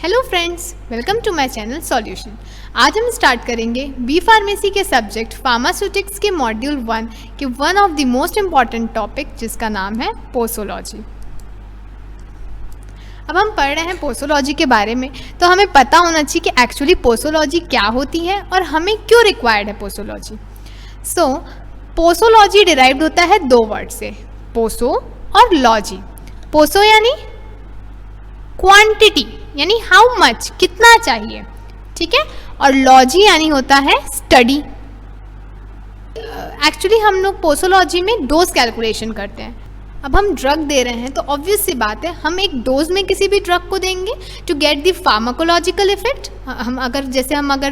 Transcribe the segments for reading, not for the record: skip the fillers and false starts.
Hello friends, welcome to my channel solution. आज हम start करेंगे बी फार्मेसी के सब्जेक्ट फार्मास्यूटिक्स के मॉड्यूल 1 के one of the most important topic जिसका नाम है पोसोलॉजी। अब हम पढ़ रहे हैं पोसोलॉजी के बारे में, तो हमें पता होना चाहिए कि एक्चुअली पोसोलॉजी क्या होती है और हमें क्यों रिक्वायर्ड है पोसोलॉजी। पोसोलॉजी डिराइव्ड होता है दो वर्ड से, पोसो और लॉजी। पोसो यानी क्वांटिटी, यानी हाउ मच, कितना चाहिए, ठीक है, और लॉजी यानी होता है स्टडी। एक्चुअली हम लोग पोसोलॉजी में डोज कैलकुलेशन करते हैं। अब हम ड्रग दे रहे हैं तो ऑब्वियस सी बात है हम एक डोज में किसी भी ड्रग को देंगे to get the pharmacological effect. हम अगर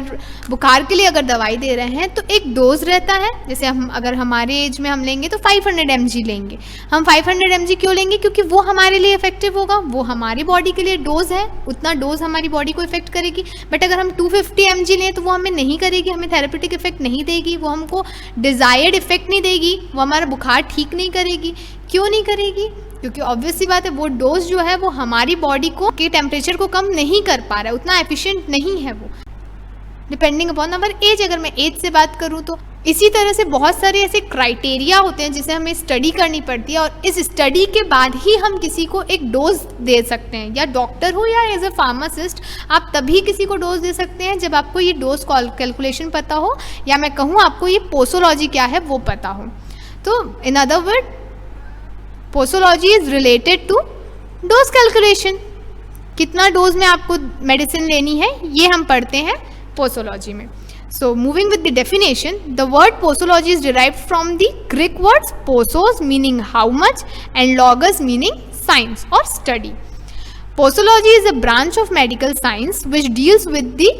बुखार के लिए अगर दवाई दे रहे हैं तो एक डोज रहता है। जैसे हम अगर हमारे एज में हम लेंगे तो 500 mg लेंगे। हम 500 mg क्यों लेंगे? क्योंकि वो हमारे लिए इफेक्टिव होगा, वो हमारी बॉडी के लिए डोज है, उतना डोज हमारी बॉडी को इफेक्ट करेगी। बट अगर हम 250 mg लें तो वो हमें नहीं करेगी, हमें थेरेपेटिक इफेक्ट नहीं देगी, वो हमको डिजायर्ड इफेक्ट नहीं देगी, वो हमारा बुखार ठीक नहीं करेगी। क्यों नहीं करेगी? क्योंकि ऑब्वियस सी बात है वो डोज जो है वो हमारी बॉडी को के टेम्परेचर को कम नहीं कर पा रहा है, उतना एफिशिएंट नहीं है वो, डिपेंडिंग अपॉन अवर एज। अगर मैं एज से बात करूँ तो इसी तरह से बहुत सारे ऐसे क्राइटेरिया होते हैं जिसे हमें स्टडी करनी पड़ती है, और इस स्टडी के बाद ही हम किसी को एक डोज दे सकते हैं। या डॉक्टर हो या एज अ फार्मासिस्ट, आप तभी किसी को डोज दे सकते हैं जब आपको ये डोज कैलकुलेशन पता हो, या मैं कहूँ आपको ये पोसोलॉजी क्या है वो पता हो। तो in other word, posology is related to dose calculation. कितना डोज में आपको मेडिसिन लेनी है ये हम पढ़ते हैं पोसोलॉजी में। So moving with the definition, the word posology is derived from the Greek words posos meaning how much and logos meaning science और study. Posology is a branch of medical science which deals with the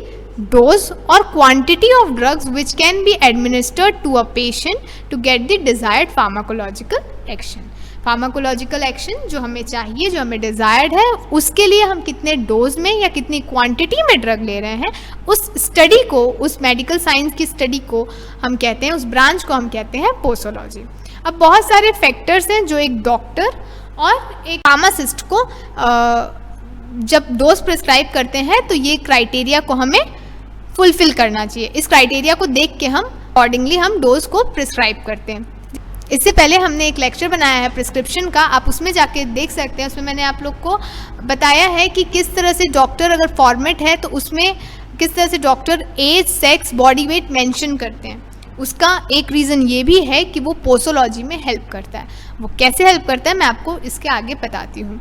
dose or quantity of drugs which can be administered to a patient to get the desired pharmacological action। Pharmacological action जो हमें चाहिए, जो हमें desired है, उसके लिए हम कितने डोज में या कितनी क्वांटिटी में ड्रग ले रहे हैं, उस स्टडी को, उस मेडिकल साइंस की स्टडी को हम कहते हैं, उस ब्रांच को हम कहते हैं पोसोलॉजी। अब बहुत सारे फैक्टर्स हैं जो एक डॉक्टर और एक फार्मासिस्ट को जब डोज प्रिस्क्राइब करते हैं तो ये क्राइटेरिया को हमें फुलफिल करना चाहिए। इस क्राइटेरिया को देख के हम अकॉर्डिंगली हम डोज को प्रिस्क्राइब करते हैं। इससे पहले हमने एक लेक्चर बनाया है प्रिस्क्रिप्शन का, आप उसमें जाके देख सकते हैं। उसमें मैंने आप लोग को बताया है कि किस तरह से डॉक्टर, अगर फॉर्मेट है तो उसमें किस तरह से doctor age, sex, body weight mention करते हैं। उसका एक रीज़न ये भी है कि वो पोसोलॉजी में हेल्प करता है। वो कैसे हेल्प करता है मैं आपको इसके आगे बताती हूँ।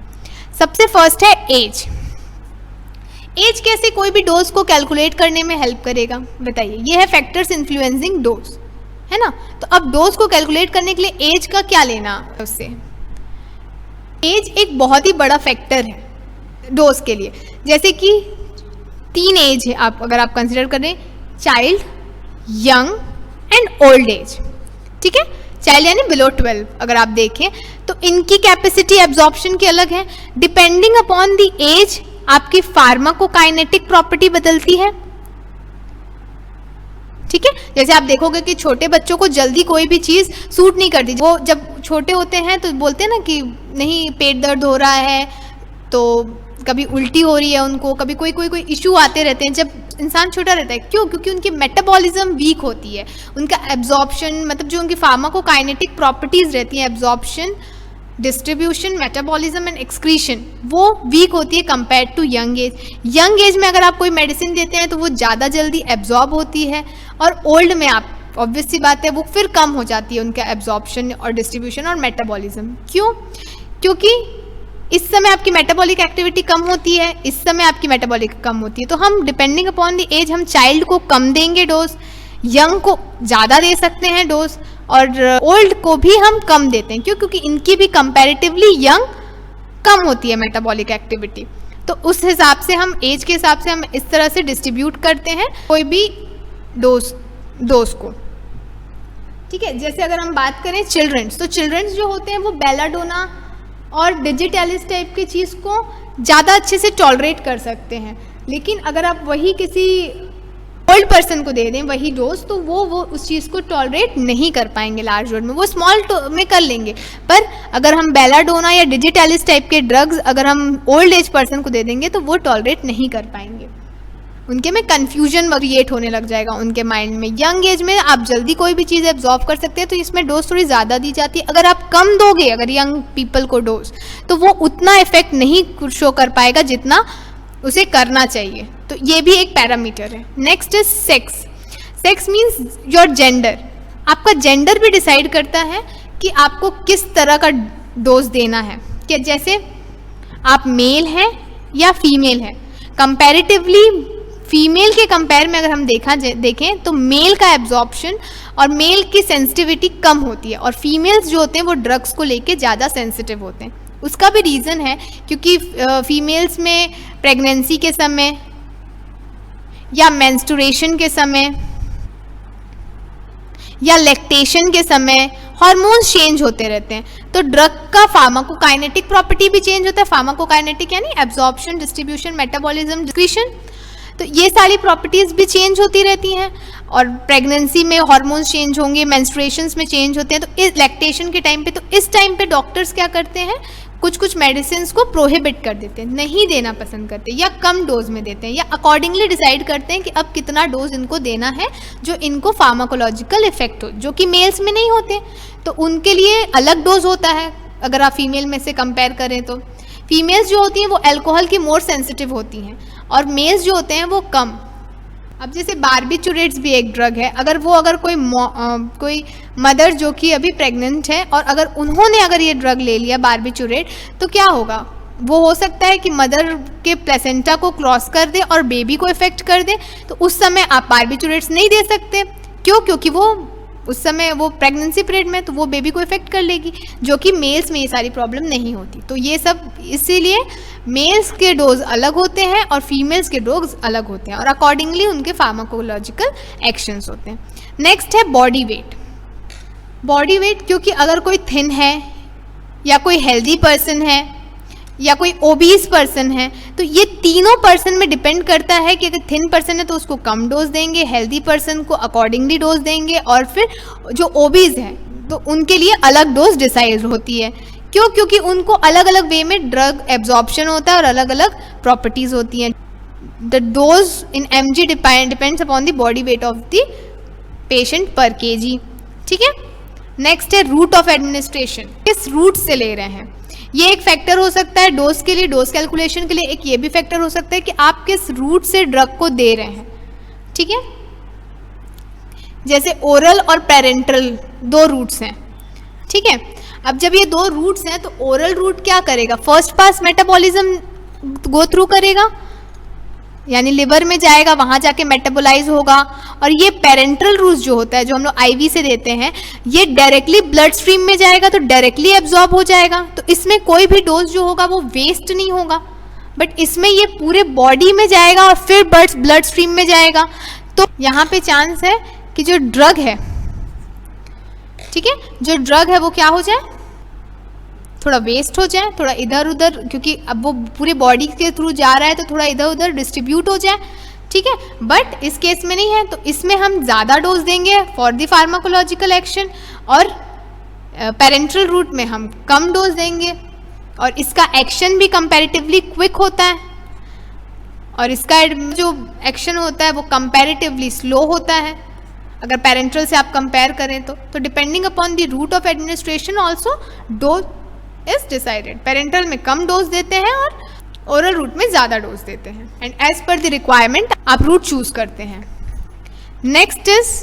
सबसे फर्स्ट है एज। एज कैसे कोई भी डोज को कैलकुलेट करने में हेल्प करेगा बताइए? ये है फैक्टर्स इन्फ्लुएंसिंग डोज, है ना। तो अब डोज को कैलकुलेट करने के लिए एज का क्या लेना उससे? एज एक बहुत ही बड़ा फैक्टर है डोज के लिए। जैसे कि 3 एज है, अगर आप कंसिडर करें, child, young and old age, ठीक है। चाइल्ड यानी बिलो 12 अगर आप देखें तो इनकी कैपेसिटी एब्जॉर्प्शन की अलग है। डिपेंडिंग अपॉन द एज आपकी फार्माकोकाइनेटिक प्रॉपर्टी बदलती है, ठीक है। जैसे आप देखोगे कि छोटे बच्चों को जल्दी कोई भी चीज़ सूट नहीं करती। वो जब छोटे होते हैं तो बोलते हैं ना कि नहीं, पेट दर्द हो रहा है, तो कभी उल्टी हो रही है उनको, कभी कोई इशू आते रहते हैं जब इंसान छोटा रहता है। क्यों? क्योंकि उनकी मेटाबॉलिज्म वीक होती है, उनका एब्जॉर्प्शन, मतलब जो उनकी फार्माकोकाइनेटिक प्रॉपर्टीज़ रहती हैं, absorption, distribution, metabolism and excretion, वो वीक होती है compare to young age. Young age में अगर आप कोई मेडिसिन देते हैं तो वो ज़्यादा जल्दी एब्जॉर्ब होती है, और ओल्ड में आप ऑब्वियस सी बात है वो फिर कम हो जाती है उनका एब्जॉर्प्शन और डिस्ट्रीब्यूशन और मेटाबॉलिज्म। क्यों? क्योंकि इस समय आपकी मेटाबॉलिक एक्टिविटी कम होती है, इस समय आपकी मेटाबॉलिक कम होती है। तो हम डिपेंडिंग अपॉन द एज हम चाइल्ड को कम देंगे डोज, यंग को ज़्यादा दे सकते हैं डोज, और ओल्ड को भी हम कम देते हैं। क्यों? क्योंकि इनकी भी कंपैरेटिवली यंग कम होती है मेटाबॉलिक एक्टिविटी। तो उस हिसाब से हम एज के हिसाब से हम इस तरह से डिस्ट्रीब्यूट करते हैं कोई भी डोज को, ठीक है। जैसे अगर हम बात करें चिल्ड्रंस, तो चिल्ड्रंस जो होते हैं वो बेलाडोना और डिजिटैलिस टाइप की चीज़ को ज़्यादा अच्छे से टॉलरेट कर सकते हैं। लेकिन अगर आप वही किसी ओल्ड पर्सन को दे दें वही डोज, तो वो उस चीज़ को टॉलरेट नहीं कर पाएंगे लार्ज डोज में, वो स्मॉल में कर लेंगे। पर अगर हम बेलाडोना या डिजिटैलिस टाइप के ड्रग्स अगर हम ओल्ड एज पर्सन को दे देंगे तो वो टॉलरेट नहीं कर पाएंगे, उनके में कन्फ्यूजन क्रिएट होने लग जाएगा उनके माइंड में। यंग एज में आप जल्दी कोई भी चीज़ एब्जॉर्व कर सकते हैं, तो इसमें डोज थोड़ी ज़्यादा दी जाती है। अगर आप कम दोगे अगर यंग पीपल को डोज, तो वो उतना इफेक्ट नहीं शो कर पाएगा जितना उसे करना चाहिए। तो ये भी एक पैरामीटर है। Next is sex. Sex means your gender. आपका जेंडर भी डिसाइड करता है कि आपको किस तरह का डोज देना है, कि जैसे आप मेल हैं या फीमेल हैं। कंपैरेटिवली फीमेल के कंपेयर में अगर हम देखें तो मेल का एब्जॉर्प्शन और मेल की सेंसिटिविटी कम होती है, और फीमेल्स जो होते हैं वो ड्रग्स को लेके ज़्यादा सेंसिटिव होते हैं। उसका भी रीज़न है क्योंकि फीमेल्स में प्रेगनेंसी के समय या मेंस्ट्रुएशन के समय या लैक्टेशन के समय हार्मोन्स चेंज होते रहते हैं, तो ड्रग का फार्माकोकाइनेटिक प्रॉपर्टी भी चेंज होता है। फार्माकोकाइनेटिक यानी एब्जॉर्प्शन, डिस्ट्रीब्यूशन, मेटाबॉलिज्म, डिस्क्रीशन, तो ये सारी प्रॉपर्टीज़ भी चेंज होती रहती हैं। और प्रेगनेंसी में हार्मोन्स चेंज होंगे, मेंस्ट्रुएशंस में चेंज होते हैं, तो इस लैक्टेशन के टाइम पे, तो इस टाइम पे डॉक्टर्स क्या करते हैं, कुछ मेडिसिन को प्रोहिबिट कर देते हैं, नहीं देना पसंद करते, या कम डोज में देते हैं, या अकॉर्डिंगली डिसाइड करते हैं कि अब कितना डोज इनको देना है जो इनको फार्माकोलॉजिकल इफेक्ट हो, जो कि मेल्स में नहीं होते। तो उनके लिए अलग डोज होता है। अगर आप फीमेल में से कंपेयर करें तो फीमेल्स जो होती हैं वो अल्कोहल की मोर सेंसिटिव होती हैं, और मेल्स जो होते हैं वो कम। अब जैसे बार्बिचुरेट्स भी एक ड्रग है, अगर कोई मदर जो कि अभी प्रेग्नेंट है और अगर ये ड्रग ले लिया बार्बिचुरेट, तो क्या होगा, वो हो सकता है कि मदर के प्लेसेंटा को क्रॉस कर दे और बेबी को इफेक्ट कर दे। तो उस समय आप बार्बिचुरेट्स नहीं दे सकते। क्यों? क्योंकि वो उस समय वो प्रेगनेंसी पीरियड में, तो वो बेबी को इफेक्ट कर लेगी, जो कि मेल्स में ये सारी प्रॉब्लम नहीं होती। तो ये सब इसीलिए मेल्स के डोज अलग होते हैं और फीमेल्स के डोज अलग होते हैं, और अकॉर्डिंगली उनके फार्माकोलॉजिकल एक्शंस होते हैं। नेक्स्ट है बॉडी वेट। बॉडी वेट, क्योंकि अगर कोई थिन है या कोई हेल्दी पर्सन है या कोई ओबीस पर्सन है, तो ये तीनों पर्सन में डिपेंड करता है कि अगर थिन पर्सन है तो उसको कम डोज देंगे, हेल्दी पर्सन को अकॉर्डिंगली डोज देंगे, और फिर जो ओबीस है तो उनके लिए अलग डोज डिसाइड होती है। क्यों? क्योंकि उनको अलग अलग वे में ड्रग एब्जॉर्प्शन होता है और अलग अलग प्रॉपर्टीज होती हैं। The dose in mg depends upon the body weight of the patient पर kg। ठीक है। नेक्स्ट है रूट ऑफ एडमिनिस्ट्रेशन। किस रूट से ले रहे हैं, ये एक फैक्टर हो सकता है डोज के लिए, डोज कैलकुलेशन के लिए। एक ये भी फैक्टर हो सकता है कि आप किस रूट से ड्रग को दे रहे हैं। ठीक है। जैसे ओरल और पेरेंटल दो रूट्स हैं। ठीक है। अब जब ये दो रूट्स हैं तो ओरल रूट क्या करेगा, first pass metabolism go through करेगा, यानी लिवर में जाएगा, वहाँ जाके मेटाबोलाइज होगा। और ये पेरेंटल रूट जो होता है, जो हम लोग आईवी से देते हैं, ये डायरेक्टली ब्लड स्ट्रीम में जाएगा, तो डायरेक्टली एब्जॉर्ब हो जाएगा। तो इसमें कोई भी डोज जो होगा वो वेस्ट नहीं होगा। बट इसमें ये पूरे बॉडी में जाएगा और फिर ब्लड स्ट्रीम में जाएगा, तो यहाँ पे चांस है कि जो ड्रग है, ठीक है, जो ड्रग है वो क्या हो जाए, थोड़ा वेस्ट हो जाए, थोड़ा इधर उधर, क्योंकि अब वो पूरे बॉडी के थ्रू जा रहा है तो थोड़ा इधर उधर डिस्ट्रीब्यूट हो जाए। ठीक है। बट इस केस में नहीं है, तो इसमें हम ज़्यादा डोज देंगे फॉर द फार्माकोलॉजिकल एक्शन, और पेरेंटल रूट में हम कम डोज देंगे, और इसका एक्शन भी कंपैरेटिवली क्विक होता है, और इसका जो एक्शन होता है वो कंपैरेटिवली स्लो होता है अगर पेरेंटल से आप कंपेयर करें तो depending upon the route of administration also dose is decided. Parenteral में कम डोज देते हैं और ओरल रूट में ज़्यादा डोज देते हैं, एंड एज पर द रिक्वायरमेंट आप रूट चूज करते हैं। Next is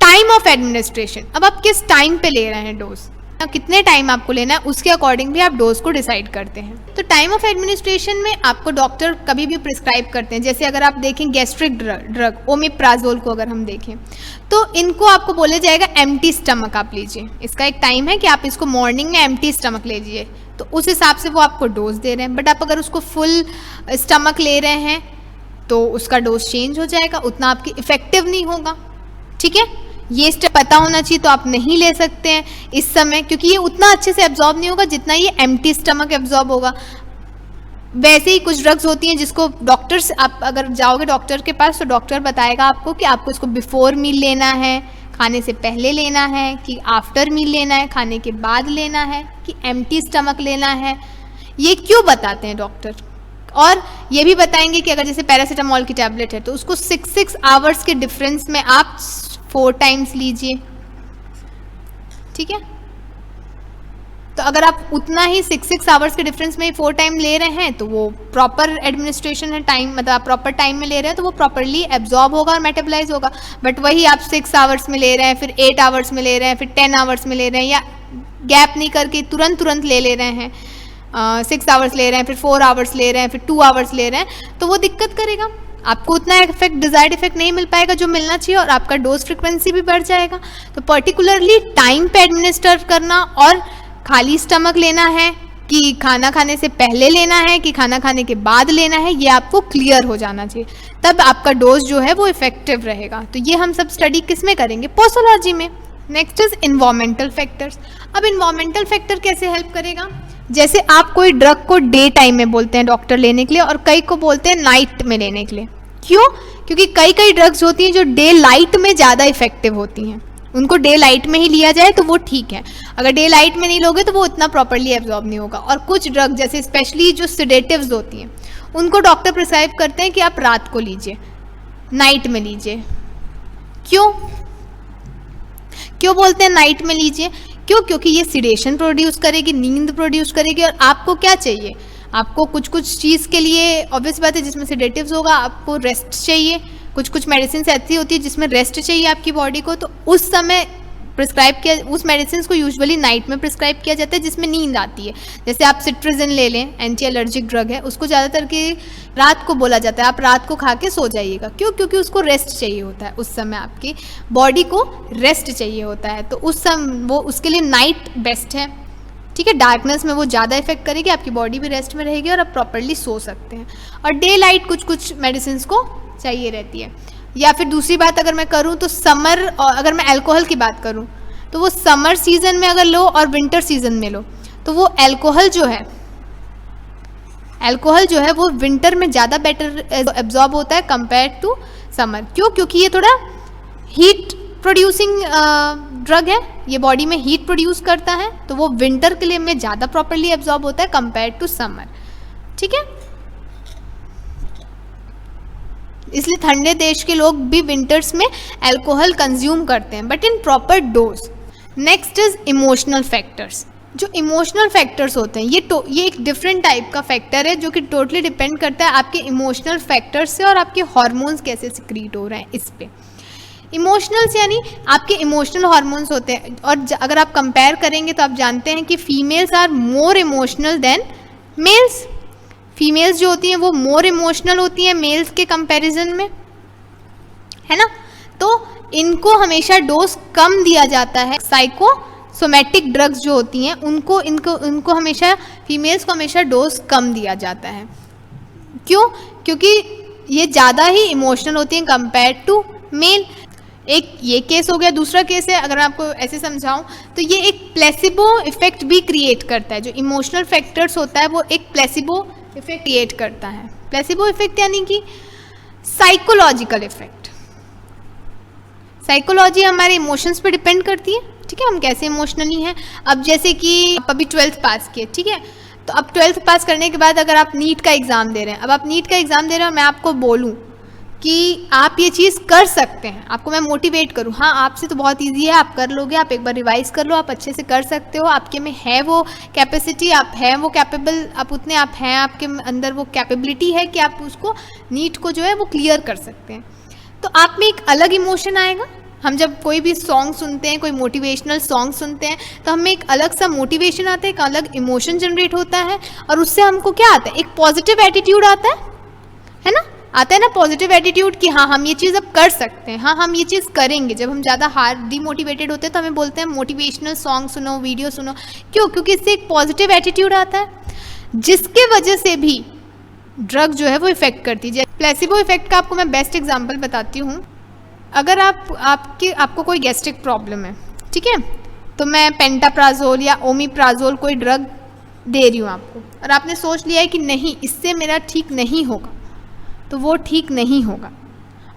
time of administration. अब आप किस टाइम पे ले रहे हैं डोज, कितने टाइम आपको लेना है, उसके अकॉर्डिंग भी आप डोज को डिसाइड करते हैं। तो टाइम ऑफ एडमिनिस्ट्रेशन में आपको डॉक्टर कभी भी प्रिस्क्राइब करते हैं। जैसे अगर आप देखें गैस्ट्रिक ड्रग ओमेप्राजोल को अगर हम देखें, तो इनको आपको बोला जाएगा एम्प्टी स्टमक आप लीजिए। इसका एक टाइम है कि आप इसको मॉर्निंग में एम्प्टी स्टमक लीजिए, तो उस हिसाब से वो आपको डोज दे रहे हैं। बट आप अगर उसको फुल स्टमक ले रहे हैं तो उसका डोज चेंज हो जाएगा, उतना आपकी इफेक्टिव नहीं होगा। ठीक है। ये स्टेप पता होना चाहिए, तो आप नहीं ले सकते हैं इस समय, क्योंकि ये उतना अच्छे से एब्जॉर्ब नहीं होगा जितना ये एम्प्टी स्टमक एब्जॉर्ब होगा। वैसे ही कुछ ड्रग्स होती हैं जिसको डॉक्टर्स, आप अगर जाओगे डॉक्टर के पास तो डॉक्टर बताएगा आपको कि आपको इसको बिफोर मील लेना है, खाने से पहले लेना है, कि आफ्टर मील लेना है, खाने के बाद लेना है, कि एम्प्टी स्टमक लेना है। ये क्यों बताते हैं डॉक्टर? और ये भी बताएंगे कि अगर जैसे पैरासीटामोल की टैबलेट है तो उसको 6 आवर्स के डिफरेंस में आप 4 टाइम्स लीजिए, ठीक है। तो अगर आप उतना ही 6 आवर्स के डिफरेंस में 4 टाइम ले रहे हैं तो वो प्रॉपर एडमिनिस्ट्रेशन है, टाइम मतलब आप प्रॉपर टाइम में ले रहे हैं तो वो प्रॉपरली एब्जॉर्ब होगा और मेटाबोलाइज होगा। बट वही आप 6 आवर्स में ले रहे हैं, फिर 8 आवर्स में ले रहे हैं, फिर 10 आवर्स में ले रहे हैं, या गैप नहीं करके तुरंत ले रहे हैं, 6 आवर्स ले रहे हैं, फिर 4 आवर्स ले रहे हैं, फिर 2 आवर्स ले रहे हैं, तो वो दिक्कत करेगा। आपको उतना इफेक्ट, डिजायर्ड इफेक्ट नहीं मिल पाएगा जो मिलना चाहिए, और आपका डोज फ्रिक्वेंसी भी बढ़ जाएगा। तो पर्टिकुलरली टाइम पे एडमिनिस्टर करना, और खाली स्टमक लेना है कि खाना खाने से पहले लेना है कि खाना खाने के बाद लेना है, ये आपको क्लियर हो जाना चाहिए, तब आपका डोज जो है वो इफेक्टिव रहेगा। तो ये हम सब स्टडी किस में करेंगे? पोस्टोलॉजी में। Next is environmental factors. अब इन्वायरमेंटल फैक्टर कैसे हेल्प करेगा? जैसे आप कोई ड्रग को डे टाइम में बोलते हैं डॉक्टर लेने के लिए, और कई को बोलते हैं नाइट में लेने के लिए। क्यों? क्योंकि कई ड्रग्स होती हैं जो डे लाइट में ज़्यादा इफेक्टिव होती हैं, उनको डे लाइट में ही लिया जाए तो वो ठीक है। अगर डे लाइट में नहीं लोगे तो वो उतना प्रॉपरली एब्जॉर्ब नहीं होगा। और कुछ ड्रग जैसे स्पेशली जो सिडेटिव्स होती हैं उनको डॉक्टर प्रिस्क्राइब करते हैं कि आप रात को लीजिए, नाइट में लीजिए। क्यों बोलते हैं नाइट में लीजिए? क्योंकि ये सिडेशन प्रोड्यूस करेगी, नींद प्रोड्यूस करेगी, और आपको क्या चाहिए? आपको कुछ चीज़ के लिए ऑब्वियस बात है जिसमें सिडेटिव्स होगा आपको रेस्ट चाहिए। कुछ मेडिसिन ऐसी होती है जिसमें रेस्ट चाहिए आपकी बॉडी को, तो उस समय प्रिस्क्राइब किया, उस मेडिसिन को यूजुअली नाइट में प्रिस्क्राइब किया जाता है जिसमें नींद आती है। जैसे आप सिट्राजिन ले लें, एंटी एलर्जिक ड्रग है, उसको ज़्यादातर कि रात को बोला जाता है आप रात को खा के सो जाइएगा। क्योंकि उसको रेस्ट चाहिए होता है, उस समय आपकी बॉडी को रेस्ट चाहिए होता है, तो उस समय वो उसके लिए नाइट बेस्ट है, ठीक है। डार्कनेस में वो ज़्यादा इफेक्ट करेगी, आपकी बॉडी भी रेस्ट में रहेगी और आप प्रॉपरली सो सकते हैं। और डे लाइट कुछ मेडिसिन को चाहिए रहती है। या फिर दूसरी बात अगर मैं करूं तो समर, और अगर मैं अल्कोहल की बात करूं तो वो समर सीजन में अगर लो और विंटर सीजन में लो तो वो अल्कोहल जो है वो विंटर में ज़्यादा बेटर एब्जॉर्ब होता है कंपेयर टू समर। क्योंकि ये थोड़ा हीट प्रोड्यूसिंग ड्रग है, ये बॉडी में हीट प्रोड्यूस करता है, तो वो विंटर के लिए में ज़्यादा प्रॉपरली एब्जॉर्ब होता है कंपेयर टू समर, ठीक है। इसलिए ठंडे देश के लोग भी विंटर्स में अल्कोहल कंज्यूम करते हैं, but in proper dose. Next is emotional factors. जो इमोशनल फैक्टर्स होते हैं ये एक डिफरेंट टाइप का फैक्टर है जो कि टोटली डिपेंड करता है आपके इमोशनल फैक्टर्स से और आपके हार्मोन्स कैसे सिक्रीट हो रहे हैं इस पे। इमोशनल्स यानी आपके इमोशनल हार्मोन्स होते हैं, और अगर आप कंपेयर करेंगे तो आप जानते हैं कि females are more emotional than males. Females जो होती हैं वो मोर इमोशनल होती हैं मेल्स के कंपैरिजन में, है ना। तो इनको हमेशा डोज कम दिया जाता है। साइकोसोमैटिक ड्रग्स जो होती हैं उनको हमेशा फीमेल्स को हमेशा डोज कम दिया जाता है। क्यों? क्योंकि ये ज़्यादा ही इमोशनल होती हैं कंपेयर टू मेल। एक ये केस हो गया। दूसरा केस है, अगर मैं आपको ऐसे समझाऊं तो ये एक प्लेसिबो इफेक्ट भी क्रिएट करता है। जो इमोशनल फैक्टर्स होता है वो एक प्लेसिबो इफेक्ट क्रिएट करता है। प्लेसिबो इफेक्ट यानी कि साइकोलॉजिकल इफेक्ट। साइकोलॉजी हमारे इमोशंस पे डिपेंड करती है, ठीक है, हम कैसे इमोशनली हैं। अब जैसे कि आप अभी 12th पास किए, ठीक है, तो अब 12th पास करने के बाद अगर आप नीट का एग्ज़ाम दे रहे हैं, अब आप नीट का एग्ज़ाम दे रहे हो, मैं आपको बोलूँ कि आप ये चीज़ कर सकते हैं, आपको मैं मोटिवेट करूँ, हाँ आपसे तो बहुत इजी है, आप कर लोगे, आप एक बार रिवाइज कर लो, आप अच्छे से कर सकते हो, आपके में है वो कैपेसिटी, आप हैं वो कैपेबल, आप उतने आप हैं, आपके अंदर वो कैपेबिलिटी है कि आप उसको नीट को जो है वो क्लियर कर सकते हैं। तो आप में एक अलग इमोशन आएगा। हम जब कोई भी सॉन्ग सुनते हैं, कोई मोटिवेशनल सॉन्ग सुनते हैं, तो हमें एक अलग सा मोटिवेशन आता है, एक अलग इमोशन जनरेट होता है, और उससे हमको क्या आता है, एक पॉजिटिव एटीट्यूड आता है ना, आता है ना पॉजिटिव एटीट्यूड कि हाँ हम ये चीज़ अब कर सकते हैं, हाँ हम ये चीज़ करेंगे। जब हम ज़्यादा डिमोटिवेटेड होते हैं तो हमें बोलते हैं मोटिवेशनल सॉन्ग सुनो, वीडियो सुनो। क्यों? क्योंकि इससे एक पॉजिटिव एटीट्यूड आता है, जिसके वजह से भी ड्रग जो है वो इफेक्ट करती है। प्लेसिबो इफेक्ट का आपको मैं बेस्ट एग्जाम्पल बताती हूँ। अगर आपको कोई गैस्ट्रिक प्रॉब्लम है, ठीक है, तो मैं पेंटाप्राजोल या ओमीप्राजोल कोई ड्रग दे रही हूँ आपको, और आपने सोच लिया है कि नहीं इससे मेरा ठीक नहीं होगा, तो वो ठीक नहीं होगा।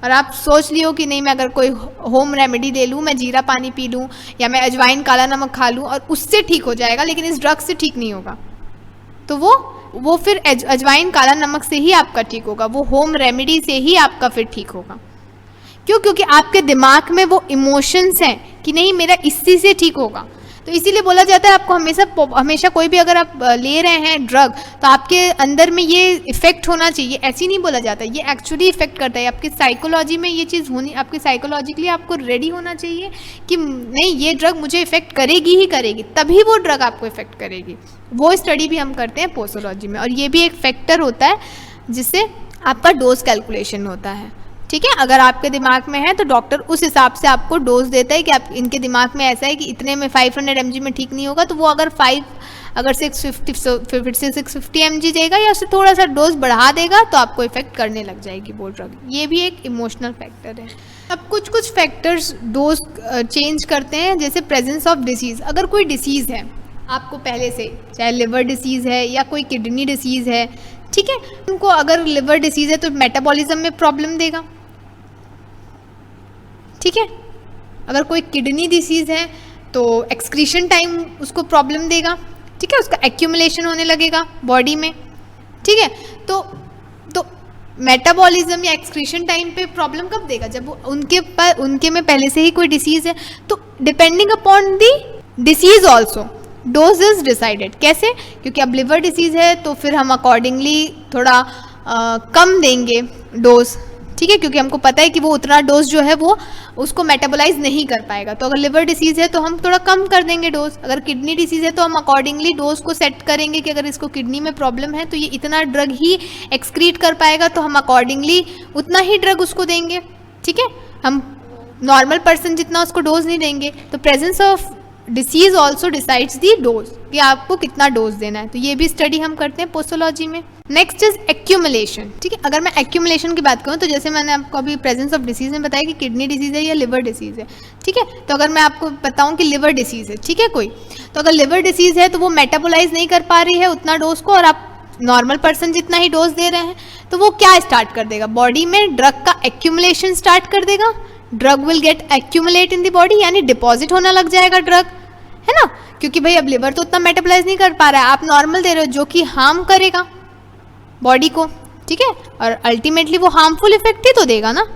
और आप सोच लियो कि नहीं मैं अगर कोई होम रेमेडी ले लूँ, मैं जीरा पानी पी लूँ या मैं अजवाइन काला नमक खा लूँ और उससे ठीक हो जाएगा, लेकिन इस ड्रग से ठीक नहीं होगा, तो वो फिर अजवाइन काला नमक से ही आपका ठीक होगा, वो होम रेमेडी से ही आपका फिर ठीक होगा। क्यों? क्योंकि आपके दिमाग में वो इमोशंस हैं कि नहीं मेरा इसी से ठीक होगा। तो इसीलिए बोला जाता है आपको हमेशा कोई भी अगर आप ले रहे हैं ड्रग, तो आपके अंदर में ये इफेक्ट होना चाहिए, ऐसे नहीं बोला जाता, ये एक्चुअली इफेक्ट करता है। आपकी साइकोलॉजी में ये चीज़ होनी, आपके साइकोलॉजिकली आपको रेडी होना चाहिए कि नहीं ये ड्रग मुझे इफेक्ट करेगी ही करेगी, तभी वो ड्रग आपको इफेक्ट करेगी। वो स्टडी भी हम करते हैं पोसोलॉजी में, और ये भी एक फैक्टर होता है जिससे आपका डोज कैलकुलेशन होता है। ठीक है, अगर आपके दिमाग में है तो डॉक्टर उस हिसाब से आपको डोज देता है कि आप इनके दिमाग में ऐसा है कि इतने में 500 mg में ठीक नहीं होगा, तो वो अगर 650 mg देगा या उससे थोड़ा सा डोज बढ़ा देगा तो आपको इफेक्ट करने लग जाएगी वो ड्रग। ये भी एक इमोशनल फैक्टर है। अब कुछ फैक्टर्स डोज चेंज करते हैं, जैसे प्रेजेंस ऑफ डिसीज़। अगर कोई डिसीज़ है आपको पहले से, चाहे लिवर डिसीज़ है या कोई किडनी डिसीज़ है, ठीक है, उनको अगर लिवर डिसीज़ है तो मेटाबॉलिज्म में प्रॉब्लम देगा। ठीक है, अगर कोई किडनी डिसीज़ है तो एक्सक्रीशन टाइम उसको प्रॉब्लम देगा। ठीक है, उसका एक्यूमुलेशन होने लगेगा बॉडी में। ठीक है, तो मेटाबॉलिज्म या एक्सक्रीशन टाइम पे प्रॉब्लम कब देगा? जब उनके में पहले से ही कोई डिसीज़ है। तो depending upon the disease also dose is decided. कैसे? क्योंकि अब लिवर डिसीज़ है तो फिर हम अकॉर्डिंगली थोड़ा कम देंगे डोज। ठीक है, क्योंकि हमको पता है कि वो उतना डोज जो है वो उसको मेटाबोलाइज नहीं कर पाएगा। तो अगर लिवर डिसीज़ है तो हम थोड़ा कम कर देंगे डोज। अगर किडनी डिसीज़ है तो हम अकॉर्डिंगली डोज को सेट करेंगे कि अगर इसको किडनी में प्रॉब्लम है तो ये इतना ड्रग ही एक्सक्रीट कर पाएगा, तो हम अकॉर्डिंगली उतना ही ड्रग उसको देंगे। ठीक है, हम नॉर्मल पर्सन जितना उसको डोज नहीं देंगे। तो presence of disease also decides the dose, कि आपको कितना डोज देना है। तो ये भी स्टडी हम करते हैं पोसोलॉजी में। Next is accumulation. ठीक है, अगर मैं एक्यूमुलेशन की बात करूँ तो जैसे मैंने आपको अभी प्रेजेंस ऑफ डिसीज में बताया कि किडनी डिसीज है या लिवर डिसीज है। ठीक है, तो अगर मैं आपको बताऊँ कि लिवर डिसीज है, ठीक है कोई, तो अगर लिवर डिसीज है तो वो मेटाबोलाइज नहीं कर पा रही है उतना डोज को, और आप नॉर्मल पर्सन जितना ही डोज दे रहे हैं, तो वो क्या स्टार्ट कर देगा? बॉडी में ड्रग का एक्यूमुलेशन स्टार्ट कर देगा। Drug will get accumulate in the body, यानी डिपॉजिट होना लग जाएगा ड्रग, है ना, क्योंकि भाई अब लिवर तो उतना मेटाबोलाइज नहीं कर पा रहा है, आप नॉर्मल दे रहे हो जो कि हार्म करेगा बॉडी को। ठीक है, और अल्टीमेटली वो हार्मफुल इफेक्ट ही तो देगा ना।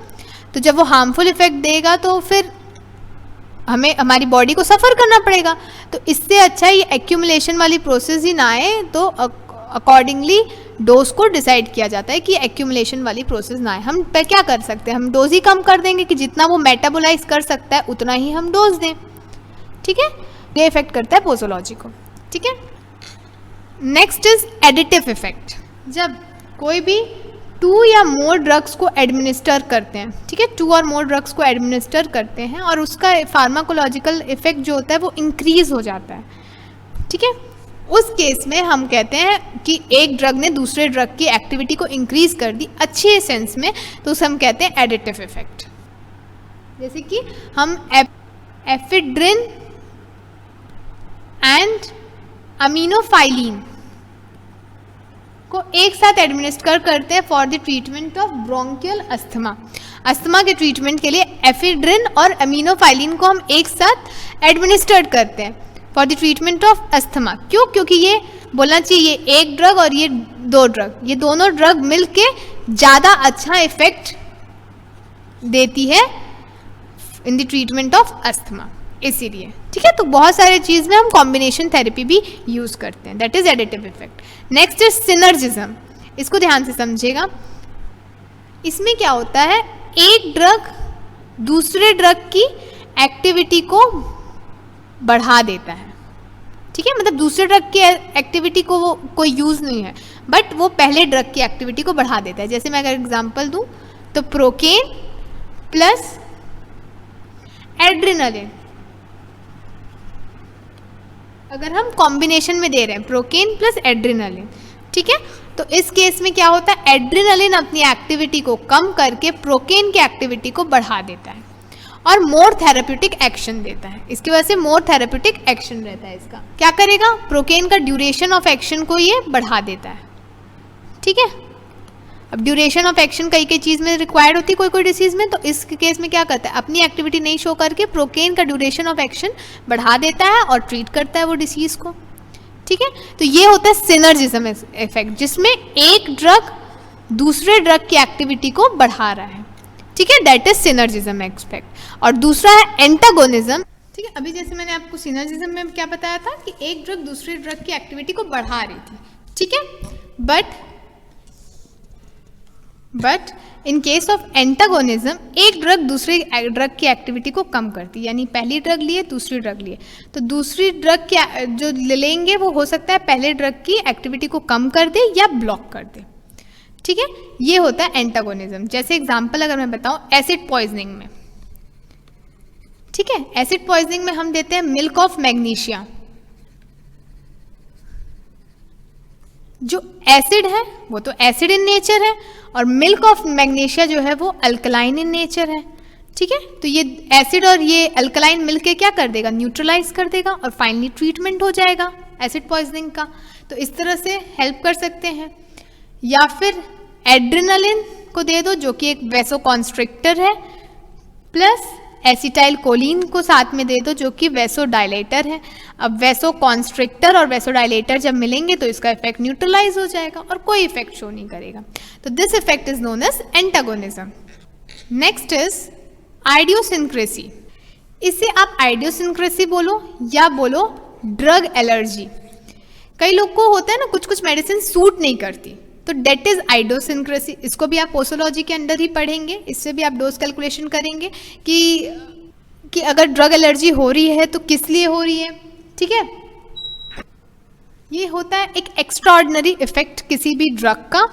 तो जब वो हार्मफुल इफेक्ट देगा तो फिर हमें हमारी बॉडी को सफ़र करना पड़ेगा। तो इससे अच्छा ये एक्यूमुलेशन वाली प्रोसेस ही ना आए, तो अकॉर्डिंगली डोज को डिसाइड किया जाता है कि एक्यूमुलेशन वाली प्रोसेस ना आए। हम क्या कर सकते हैं? हम डोज ही कम कर देंगे कि जितना वो मेटाबोलाइज कर सकता है उतना ही हम डोज दें। ठीक है, ये इफेक्ट करता है पोसोलॉजी को। ठीक है, नेक्स्ट इज एडिटिव इफेक्ट। जब कोई भी 2 या मोर ड्रग्स को एडमिनिस्टर करते हैं, ठीक है, 2 और मोर ड्रग्स को एडमिनिस्टर करते हैं और उसका फार्माकोलॉजिकल इफेक्ट जो होता है वो इंक्रीज हो जाता है। ठीक है, उस केस में हम कहते हैं कि एक ड्रग ने दूसरे ड्रग की एक्टिविटी को इंक्रीज कर दी अच्छे सेंस में, तो उसे हम कहते हैं एडिटिव इफेक्ट। जैसे कि हम एफिड्रिन एंड अमीनोफाइलिन को एक साथ एडमिनिस्टर करते हैं for the treatment of bronchial asthma. Asthma के ट्रीटमेंट के लिए एफिड्रिन और अमीनोफाइलिन को हम एक साथ एडमिनिस्टर्ड करते हैं for the treatment of asthma. क्यों? क्योंकि ये बोलना चाहिए ये एक ड्रग और ये 2 ड्रग, ये दोनों ड्रग मिलके ज़्यादा अच्छा इफेक्ट देती है in the treatment of asthma, इसीलिए। ठीक है, तो बहुत सारे चीज़ में हम कॉम्बिनेशन थेरेपी भी यूज़ करते हैं, that is additive effect. Next is synergism. इसको ध्यान से समझिएगा। इसमें क्या होता है, एक ड्रग दूसरे ड्रग की एक्टिविटी को बढ़ा देता है। ठीक है, मतलब दूसरे ड्रग की एक्टिविटी को वो कोई यूज़ नहीं है, बट वो पहले ड्रग की एक्टिविटी को बढ़ा देता है। जैसे मैं अगर एग्जांपल दूं तो प्रोकेन प्लस एड्रेनालिन, अगर हम कॉम्बिनेशन में दे रहे हैं प्रोकेन प्लस एड्रेनालिन, ठीक है, तो इस केस में क्या होता है, एड्रेनालिन अपनी एक्टिविटी को कम करके प्रोकेन की एक्टिविटी को बढ़ा देता है। और मोर थेरेप्यूटिक एक्शन देता है। इसकी वजह से मोर थेरेप्यूटिक एक्शन रहता है इसका। क्या करेगा, प्रोकेन का ड्यूरेशन ऑफ एक्शन को ये बढ़ा देता है। ठीक है, अब ड्यूरेशन ऑफ एक्शन कई कई चीज़ में रिक्वायर्ड होती है कोई कोई डिसीज में, तो इस केस में क्या करता है, अपनी एक्टिविटी नहीं शो करके प्रोकेन का ड्यूरेशन ऑफ एक्शन बढ़ा देता है और ट्रीट करता है वो डिसीज को। ठीक है, तो ये होता है सिनर्जिज्म इफेक्ट, जिसमें एक ड्रग दूसरे ड्रग की एक्टिविटी को बढ़ा रहा है। ठीक है, दैट इज सिनर्जिज्म इफेक्ट। और दूसरा है एंटागोनिज्म। ठीक है, अभी जैसे मैंने आपको सिनर्जिज्म में क्या बताया था कि एक ड्रग दूसरे ड्रग की एक्टिविटी को बढ़ा रही थी। ठीक है, but in case of antagonism एक ड्रग दूसरे ड्रग की एक्टिविटी को कम करती है। यानी पहली ड्रग लिए दूसरी ड्रग लिए, तो दूसरी ड्रग की जो लेंगे वो हो सकता है पहले ड्रग की एक्टिविटी को कम कर दे या ब्लॉक कर दे। ठीक है, ये होता है एंटागोनिज्म। जैसे एग्जांपल अगर मैं बताऊं, एसिड पॉइजनिंग में, ठीक है, एसिड पॉइजनिंग में हम देते हैं मिल्क ऑफ मैग्नीशिया। जो एसिड है वो तो एसिड इन नेचर है, और मिल्क ऑफ मैग्नीशिया जो है वो अल्कलाइन इन नेचर है। ठीक है, तो ये एसिड और ये अल्कलाइन मिलके क्या कर देगा, न्यूट्रलाइज कर देगा और फाइनली ट्रीटमेंट हो जाएगा एसिड पॉइजनिंग का। तो इस तरह से हेल्प कर सकते हैं। या फिर एड्रेनालिन को दे दो, जो कि एक वेसोकॉन्स्ट्रिक्टर है, प्लस एसिटाइल कोलिन को साथ में दे दो, जो कि वेसोडाइलेटर है। अब वेसोकॉन्स्ट्रिक्टर और वेसोडाइलेटर जब मिलेंगे तो इसका इफेक्ट न्यूट्रलाइज हो जाएगा और कोई इफेक्ट शो नहीं करेगा। तो this effect is known as antagonism. Next is idiosyncrasy. इसे आप आइडियोसिंक्रेसी बोलो या बोलो ड्रग एलर्जी। कई लोग को होता है ना, कुछ कुछ मेडिसिन सूट नहीं करती, तो डेट इज आइडियोसिंक्रेसी। इसको भी आप पोसोलॉजी के अंदर ही पढ़ेंगे, इससे भी आप डोज कैलकुलेशन करेंगे कि अगर ड्रग एलर्जी हो रही है तो किस लिए हो रही है। ठीक है, ये होता है एक एक्स्ट्राऑर्डिनरी इफेक्ट किसी भी ड्रग का,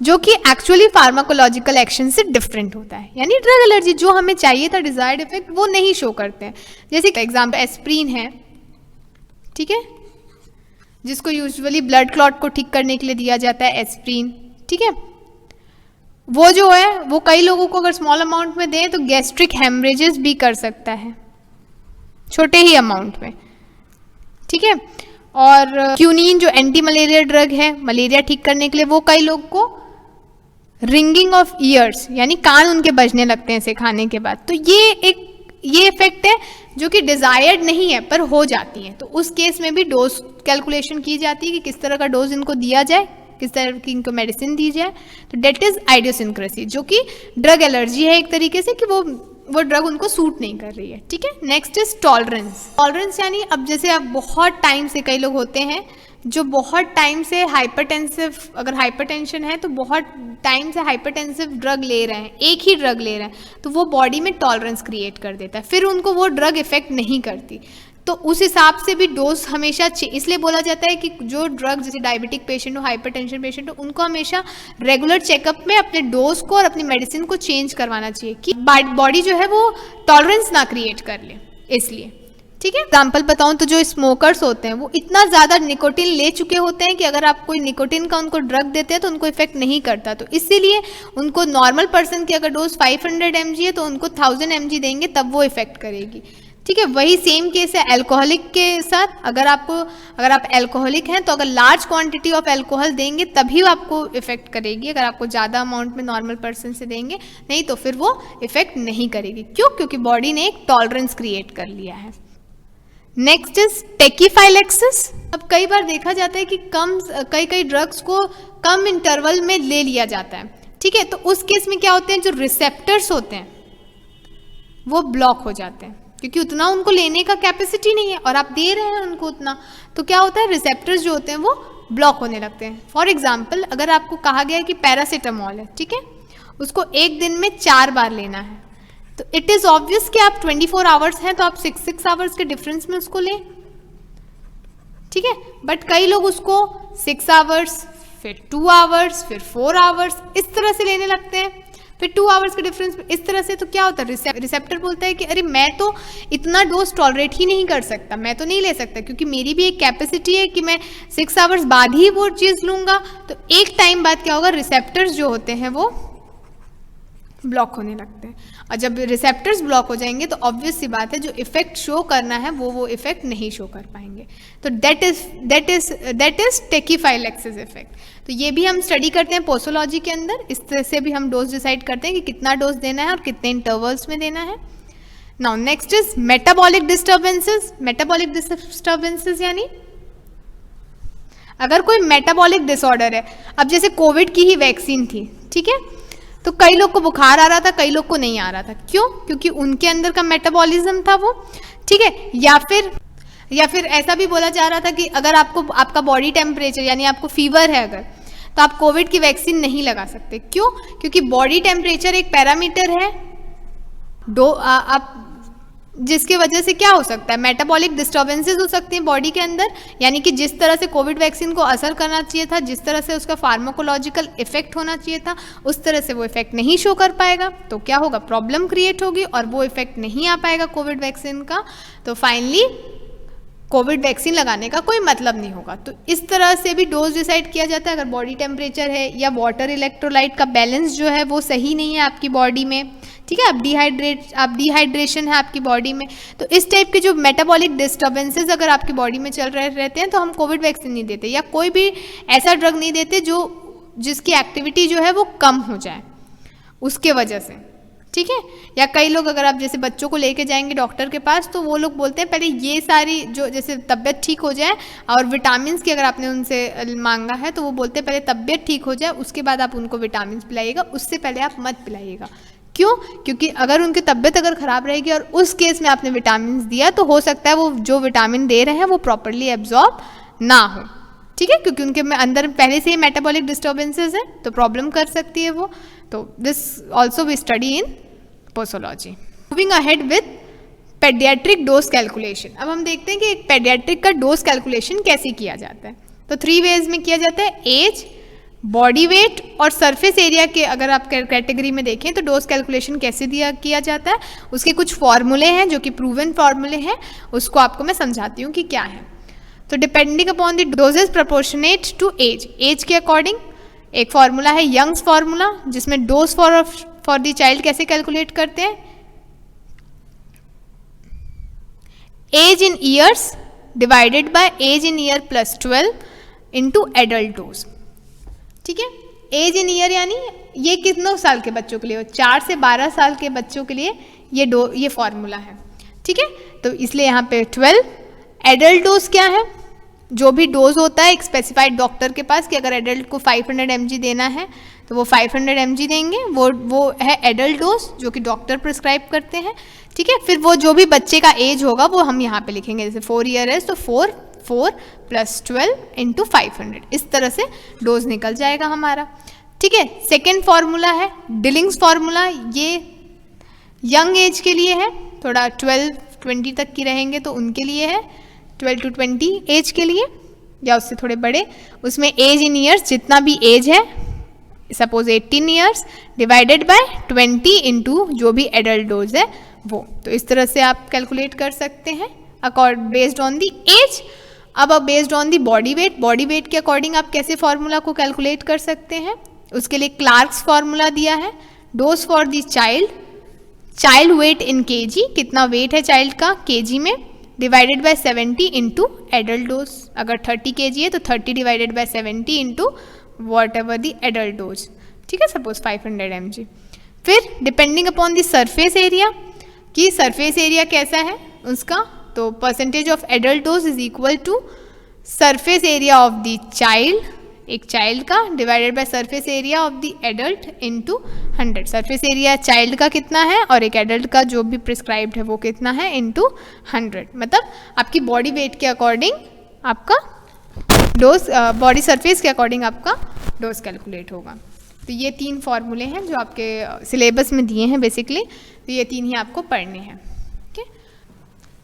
जो कि एक्चुअली फार्माकोलॉजिकल एक्शन से डिफरेंट होता है। यानी ड्रग एलर्जी जो हमें चाहिए था डिजायर्ड इफेक्ट वो नहीं शो करते हैं। जैसे एग्जाम्पल एस्प्रीन है, ठीक है, जिसको यूजुअली ब्लड क्लॉट को ठीक करने के लिए दिया जाता है एस्प्रीन। ठीक है, वो जो है वो कई लोगों को अगर स्मॉल अमाउंट में दें तो गैस्ट्रिक हेमरेजेस भी कर सकता है, छोटे ही अमाउंट में। ठीक है, और क्यूनिन जो एंटी मलेरिया ड्रग है मलेरिया ठीक करने के लिए, वो कई लोग को रिंगिंग ऑफ ईयर्स यानी कान उनके बजने लगते हैं इसे खाने के बाद। तो ये इफेक्ट है जो कि डिजायर्ड नहीं है पर हो जाती है। तो उस केस में भी डोज कैलकुलेशन की जाती है कि किस तरह का डोज इनको दिया जाए, किस तरह की इनको मेडिसिन दी जाए। तो डेट इज आइडियोसिंक्रेसी, जो कि ड्रग एलर्जी है एक तरीके से कि वो ड्रग उनको सूट नहीं कर रही है। ठीक है, नेक्स्ट इज टॉलरेंस। टॉलरेंस यानी अब जैसे आप बहुत टाइम से, कई लोग होते हैं जो बहुत टाइम से हाइपरटेंसिव, अगर हाइपरटेंशन है तो बहुत टाइम से हाइपरटेंसिव ड्रग ले रहे हैं, एक ही ड्रग ले रहे हैं, तो वो बॉडी में टॉलरेंस क्रिएट कर देता है, फिर उनको वो ड्रग इफेक्ट नहीं करती। तो उस हिसाब से भी डोज हमेशा, इसलिए बोला जाता है कि जो ड्रग जैसे डायबिटिक पेशेंट हो, हाइपरटेंशन पेशेंट हो, उनको हमेशा रेगुलर चेकअप में अपने डोज को और अपनी मेडिसिन को चेंज करवाना चाहिए कि बॉडी जो है वो टॉलरेंस ना क्रिएट कर ले, इसलिए। ठीक है, एग्जाम्पल बताऊं तो जो स्मोकर्स होते हैं वो इतना ज़्यादा निकोटिन ले चुके होते हैं कि अगर आप कोई निकोटिन का उनको ड्रग देते हैं तो उनको इफेक्ट नहीं करता। तो इसीलिए उनको नॉर्मल पर्सन की अगर डोज 500 mg है तो उनको 1000 mg देंगे तब वो इफेक्ट करेगी। ठीक है, वही सेम केस है अल्कोहलिक के साथ। अगर आप अल्कोहलिक हैं तो अगर लार्ज क्वांटिटी ऑफ अल्कोहल देंगे तभी वो आपको इफेक्ट करेगी। अगर आपको ज़्यादा अमाउंट में नॉर्मल पर्सन से देंगे नहीं तो फिर वो इफेक्ट नहीं करेगी। क्यों? क्योंकि बॉडी ने एक टॉलरेंस क्रिएट कर लिया है। Next is tachyphylaxis. अब कई बार देखा जाता है कि कई ड्रग्स को कम इंटरवल में ले लिया जाता है। ठीक है, तो उस केस में क्या होते हैं, जो रिसेप्टर्स होते हैं वो ब्लॉक हो जाते हैं क्योंकि उतना उनको लेने का कैपेसिटी नहीं है और आप दे रहे हैं उनको उतना, तो क्या होता है, रिसेप्टर्स जो होते हैं वो ब्लॉक होने लगते हैं। फॉर एग्जाम्पल, अगर आपको कहा गया है कि पैरासीटामोल है, ठीक है, उसको एक दिन में 4 बार लेना है, तो इट इज ऑब्वियस कि आप 24 आवर्स हैं तो आप 6 आवर्स के डिफरेंस में उसको लें। ठीक है, बट कई लोग उसको 6 आवर्स, फिर 2 आवर्स, फिर 4 आवर्स इस तरह से लेने लगते हैं, फिर 2 आवर्स के डिफरेंस में इस तरह से। तो क्या होता है, रिसेप्टर बोलता है कि अरे मैं तो इतना डोज टॉलरेट ही नहीं कर सकता, मैं तो नहीं ले सकता क्योंकि मेरी भी एक कैपेसिटी है कि मैं 6 आवर्स बाद ही वो चीज़ लूँगा। तो एक टाइम बाद क्या होगा, रिसेप्टर्स जो होते हैं वो ब्लॉक होने लगते हैं। और जब रिसेप्टर्स ब्लॉक हो जाएंगे तो ऑब्वियस सी बात है जो इफेक्ट शो करना है वो इफेक्ट नहीं शो कर पाएंगे। तो दैट इज टेकीफाइल एक्सेस इफेक्ट। तो ये भी हम स्टडी करते हैं पोसोलॉजी के अंदर। इस तरह से भी हम डोज डिसाइड करते हैं कि कितना डोज देना है और कितने इंटरवल्स में देना है। Now next is metabolic disturbances. Metabolic disturbances यानी अगर कोई मेटाबॉलिक डिसऑर्डर है, अब जैसे कोविड की ही वैक्सीन थी, ठीक है, तो कई लोग को बुखार आ रहा था, कई लोग को नहीं आ रहा था। क्यों? क्योंकि उनके अंदर का मेटाबॉलिज्म था वो, ठीक है। या फिर ऐसा भी बोला जा रहा था कि अगर आपका बॉडी टेम्परेचर यानी आपको फीवर है अगर, तो आप कोविड की वैक्सीन नहीं लगा सकते। क्यों? क्योंकि बॉडी टेम्परेचर एक पैरामीटर है आप जिसकी वजह से क्या हो सकता है, मेटाबॉलिक डिस्टर्बेंसेस हो सकती हैं बॉडी के अंदर। यानी कि जिस तरह से कोविड वैक्सीन को असर करना चाहिए था, जिस तरह से उसका फार्माकोलॉजिकल इफेक्ट होना चाहिए था, उस तरह से वो इफेक्ट नहीं शो कर पाएगा। तो क्या होगा, प्रॉब्लम क्रिएट होगी और वो इफेक्ट नहीं आ पाएगा कोविड वैक्सीन का। तो फाइनली कोविड वैक्सीन लगाने का कोई मतलब नहीं होगा। तो इस तरह से भी डोज डिसाइड किया जाता है। अगर बॉडी टेम्परेचर है या वाटर इलेक्ट्रोलाइट का बैलेंस जो है वो सही नहीं है आपकी बॉडी में, ठीक है, आप डिहाइड्रेशन है आपकी बॉडी में, तो इस टाइप के जो मेटाबॉलिक डिस्टर्बेंसेस अगर आपकी बॉडी में चल रहे रहते हैं तो हम कोविड वैक्सीन नहीं देते, या कोई भी ऐसा ड्रग नहीं देते जिसकी एक्टिविटी जो है वो कम हो जाए उसके वजह से, ठीक है। या कई लोग अगर आप जैसे बच्चों को लेके जाएंगे डॉक्टर के पास तो वो लोग बोलते हैं पहले ये सारी जो जैसे तबीयत ठीक हो जाए, और विटामिन की अगर आपने उनसे मांगा है तो वो बोलते हैं पहले तबीयत ठीक हो जाए उसके बाद आप उनको विटामिन पिलाइएगा, उससे पहले आप मत पिलाइएगा। क्यों? क्योंकि अगर उनकी तबीयत अगर ख़राब रहेगी और उस केस में आपने विटामिन दिया तो हो सकता है वो जो विटामिन दे रहे हैं वो प्रॉपरली एब्जॉर्ब ना हो, ठीक है, क्योंकि उनके में अंदर पहले से ही मेटाबॉलिक डिस्टर्बेंसेस है तो प्रॉब्लम कर सकती है वो। तो this also we study in posology. Moving ahead with paediatric dose calculation. अब हम देखते हैं कि एक पेडियाट्रिक का डोज कैलकुलेशन कैसे किया जाता है। तो 3 वेज में किया जाता है, एज, बॉडी वेट और सरफेस एरिया के अगर आप कैटेगरी में देखें तो डोज कैलकुलेशन कैसे किया जाता है, उसके कुछ फॉर्मूले हैं जो कि प्रूवन फॉर्मूले हैं, उसको आपको मैं समझाती हूँ कि क्या है। तो depending upon the doses proportionate to age के अकॉर्डिंग एक फॉर्मूला है यंग्स फॉर्मूला, जिसमें डोज फॉर द चाइल्ड कैसे कैलकुलेट करते हैं, age in years divided by age in year plus 12 into adult dose, ठीक है। एज इन ईयर यानी ये कितनों साल के बच्चों के लिए हो, 4 से 12 साल के बच्चों के लिए ये फॉर्मूला है, ठीक है। तो इसलिए यहाँ पे 12। एडल्ट डोज क्या है, जो भी डोज होता है एक स्पेसिफाइड डॉक्टर के पास कि अगर एडल्ट को 500 mg देना है तो वो 500 mg देंगे, वो है एडल्ट डोज जो कि डॉक्टर प्रिस्क्राइब करते हैं, ठीक है। फिर वो जो भी बच्चे का एज होगा वो हम यहाँ पे लिखेंगे, जैसे 4 ईयर है तो 4 प्लस 12 इंटू 500, इस तरह से डोज निकल जाएगा हमारा, ठीक है। सेकेंड फॉर्मूला है डिलिंग्स फॉर्मूला, ये यंग एज के लिए है, थोड़ा 12-20 तक की रहेंगे तो उनके लिए है, 12 to 20 एज के लिए या उससे थोड़े बड़े, उसमें एज इन ईयर्स जितना भी एज है, suppose 18 years divided bye 20 into जो भी एडल्ट डोज है वो। तो इस तरह से आप कैलकुलेट कर सकते हैं बेस्ड ऑन दी एज। अब based on the body weight के अकॉर्डिंग आप कैसे फॉर्मूला को कैलकुलेट कर सकते हैं, उसके लिए क्लार्क्स फॉर्मूला दिया है। Dose for the child weight in KG, कितना वेट है चाइल्ड का केजी में, divided by 70 into adult dose. अगर 30 kg है तो 30 divided by 70 into whatever the adult dose, ठीक है, सपोज 500 mg। फिर depending upon the surface area, कि सरफेस एरिया कैसा है उसका, तो percentage of adult dose is equal to surface area of the child, एक चाइल्ड का, divided by surface area of the adult into 100। Surface area child का कितना है और एक एडल्ट का जो भी प्रिस्क्राइब्ड है वो कितना है इंटू 100। मतलब आपकी बॉडी वेट के अकॉर्डिंग आपका डोज, बॉडी सरफेस के अकॉर्डिंग आपका डोज कैलकुलेट होगा। तो ये 3 फॉर्मूले हैं जो आपके सिलेबस में दिए हैं बेसिकली, तो ये 3 ही आपको पढ़ने हैं।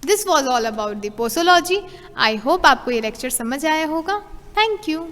This was all about the posology. I hope आपको ये लेक्चर समझ आया होगा। Thank you.